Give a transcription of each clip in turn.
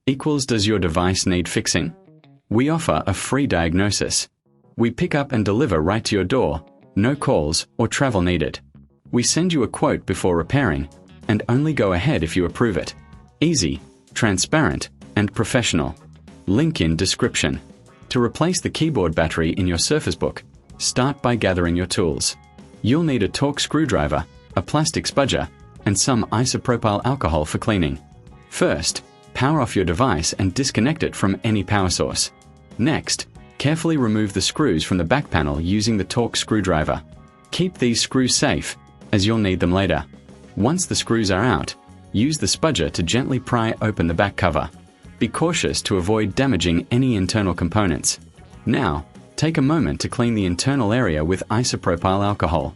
equals does your device need fixing? We offer a free diagnosis. We pick up and deliver right to your door, no calls or travel needed. We send you a quote before repairing, and only go ahead if you approve it. Easy, transparent, and professional. Link in description. To replace the keyboard battery in your Surface Book, start by gathering your tools. You'll need a Torx screwdriver, a plastic spudger, and some isopropyl alcohol for cleaning. First, power off your device and disconnect it from any power source. Next, carefully remove the screws from the back panel using the Torx screwdriver. Keep these screws safe, as you'll need them later. Once the screws are out, use the spudger to gently pry open the back cover. Be cautious to avoid damaging any internal components. Now, take a moment to clean the internal area with isopropyl alcohol.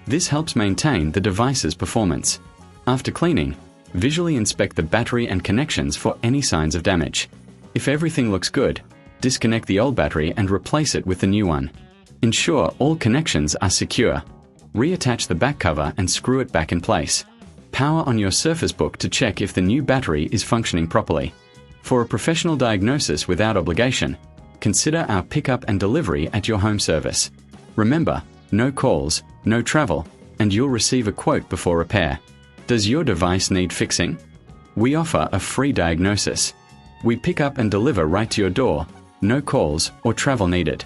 This helps maintain the device's performance. After cleaning, visually inspect the battery and connections for any signs of damage. If everything looks good, disconnect the old battery and replace it with the new one. Ensure all connections are secure. Reattach the back cover and screw it back in place. Power on your Surface Book to check if the new battery is functioning properly. For a professional diagnosis without obligation, consider our pickup and delivery at your home service. Remember, no calls, no travel, and you'll receive a quote before repair. Does your device need fixing? We offer a free diagnosis. We pick up and deliver right to your door, no calls or travel needed.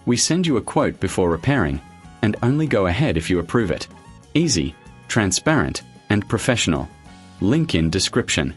We send you a quote before repairing, and only go ahead if you approve it. Easy, transparent, and professional. Link in description.